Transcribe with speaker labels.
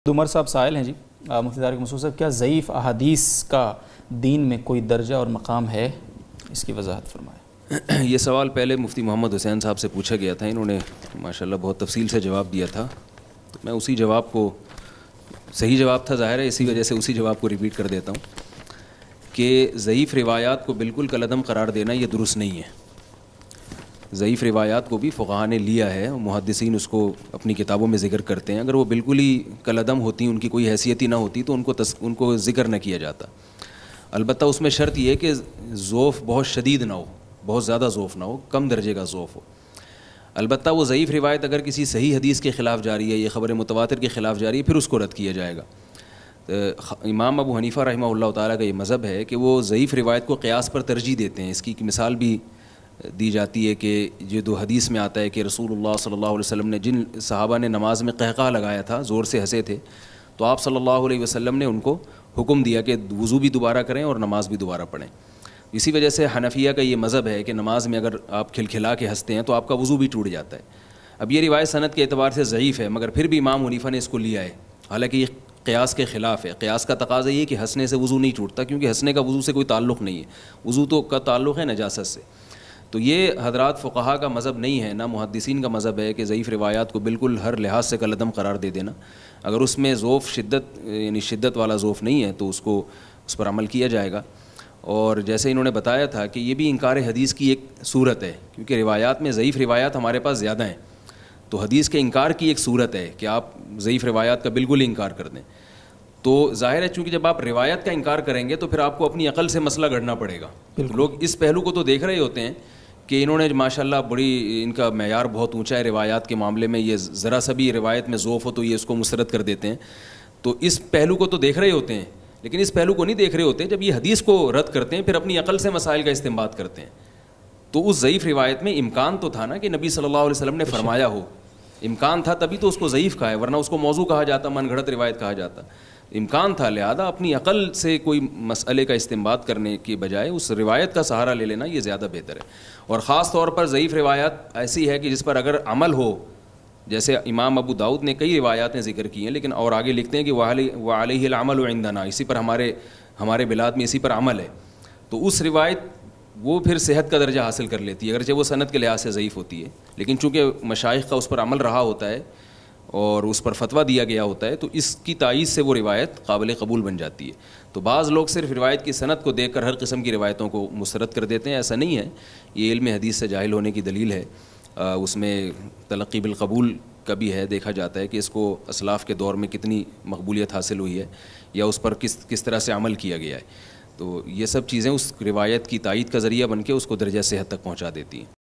Speaker 1: عمر صاحب سائل ہیں جی، مفتی طارق مسعود صاحب، کیا ضعیف احادیث کا دین میں کوئی درجہ اور مقام ہے؟ اس کی وضاحت فرمائیں۔
Speaker 2: یہ سوال پہلے مفتی محمد حسین صاحب سے پوچھا گیا تھا، انہوں نے ماشاءاللہ بہت تفصیل سے جواب دیا تھا، تو میں اسی جواب کو، صحیح جواب تھا ظاہر ہے، اسی وجہ سے اسی جواب کو ریپیٹ کر دیتا ہوں کہ ضعیف روایات کو بالکل کالعدم قرار دینا یہ درست نہیں ہے۔ ضعیف روایات کو بھی فقہاء نے لیا ہے، محدثین اس کو اپنی کتابوں میں ذکر کرتے ہیں، اگر وہ بالکل ہی کالعدم ہوتی، ان کی کوئی حیثیت ہی نہ ہوتی تو ان کو ذکر نہ کیا جاتا۔ البتہ اس میں شرط یہ ہے کہ ضعف بہت شدید نہ ہو، بہت زیادہ ضعف نہ ہو، کم درجے کا ضعف ہو۔ البتہ وہ ضعیف روایت اگر کسی صحیح حدیث کے خلاف جاری ہے، یہ خبر متواتر کے خلاف جاری ہے، پھر اس کو رد کیا جائے گا۔ امام ابو حنیفہ رحمہ اللہ تعالیٰ کا یہ مذہب ہے کہ وہ ضعیف روایت کو قیاس پر ترجیح دیتے ہیں۔ اس کی مثال بھی دی جاتی ہے کہ یہ دو حدیث میں آتا ہے کہ رسول اللہ صلی اللہ علیہ وسلم نے، جن صحابہ نے نماز میں قہقہ لگایا تھا، زور سے ہنسے تھے، تو آپ صلی اللہ علیہ وسلم نے ان کو حکم دیا کہ وضو بھی دوبارہ کریں اور نماز بھی دوبارہ پڑھیں۔ اسی وجہ سے حنفیہ کا یہ مذہب ہے کہ نماز میں اگر آپ کھلکھلا کے ہنستے ہیں تو آپ کا وضو بھی ٹوٹ جاتا ہے۔ اب یہ روایت سند کے اعتبار سے ضعیف ہے، مگر پھر بھی امام حنیفہ نے اس کو لیا ہے، حالانکہ یہ قیاس کے خلاف ہے۔ قیاس کا تقاضا یہ ہے کہ ہنسنے سے وضو نہیں ٹوٹتا، کیونکہ ہنسنے کا وضو سے کوئی تعلق نہیں ہے، وضو تو کا تعلق ہے نجاست سے۔ تو یہ حضرات فقہاء کا مذہب نہیں ہے، نہ محدثین کا مذہب ہے کہ ضعیف روایات کو بالکل ہر لحاظ سے کالعدم قرار دے دینا۔ اگر اس میں ضعف شدت والا ضعف نہیں ہے تو اس پر عمل کیا جائے گا۔ اور جیسے انہوں نے بتایا تھا کہ یہ بھی انکار حدیث کی ایک صورت ہے، کیونکہ روایات میں ضعیف روایات ہمارے پاس زیادہ ہیں، تو حدیث کے انکار کی ایک صورت ہے کہ آپ ضعیف روایات کا بالکل انکار کر دیں۔ تو ظاہر ہے چونکہ جب آپ روایت کا انکار کریں گے تو پھر آپ کو اپنی عقل سے مسئلہ گھڑنا پڑے گا۔ لوگ اس پہلو کو تو دیکھ رہے ہوتے ہیں کہ انہوں نے ماشاءاللہ بڑی، ان کا معیار بہت اونچا ہے روایات کے معاملے میں، یہ ذرا سا بھی روایت میں ضعف ہو تو یہ اس کو مسترد کر دیتے ہیں، تو اس پہلو کو تو دیکھ رہے ہوتے ہیں، لیکن اس پہلو کو نہیں دیکھ رہے ہوتے جب یہ حدیث کو رد کرتے ہیں پھر اپنی عقل سے مسائل کا استنباط کرتے ہیں۔ تو اس ضعیف روایت میں امکان تو تھا نا کہ نبی صلی اللہ علیہ وسلم نے فرمایا ہو، امکان تھا تبھی تو اس کو ضعیف کہا ہے، ورنہ اس کو موضوع کہا جاتا، من گھڑت روایت کہا جاتا۔ امکان تھا، لہذا اپنی عقل سے کوئی مسئلے کا استنباط کرنے کی بجائے اس روایت کا سہارا لے لینا یہ زیادہ بہتر ہے۔ اور خاص طور پر ضعیف روایت ایسی ہے کہ جس پر اگر عمل ہو، جیسے امام ابو داؤد نے کئی روایاتیں ذکر کی ہیں، لیکن اور آگے لکھتے ہیں کہ وعلیہ العمل عندنا، اسی پر ہمارے بلاد میں اسی پر عمل ہے، تو اس روایت وہ پھر صحت کا درجہ حاصل کر لیتی ہے، اگرچہ وہ سند کے لحاظ سے ضعیف ہوتی ہے، لیکن چونکہ مشائخ کا اس پر عمل رہا ہوتا ہے اور اس پر فتویٰ دیا گیا ہوتا ہے، تو اس کی تائید سے وہ روایت قابل قبول بن جاتی ہے۔ تو بعض لوگ صرف روایت کی سند کو دیکھ کر ہر قسم کی روایتوں کو مسترد کر دیتے ہیں، ایسا نہیں ہے، یہ علم حدیث سے جاہل ہونے کی دلیل ہے۔ اس میں تلقی بالقبول کا بھی ہے، دیکھا جاتا ہے کہ اس کو اسلاف کے دور میں کتنی مقبولیت حاصل ہوئی ہے یا اس پر کس طرح سے عمل کیا گیا ہے۔ تو یہ سب چیزیں اس روایت کی تائید کا ذریعہ بن کے اس کو درجہ صحت تک پہنچا دیتی ہیں۔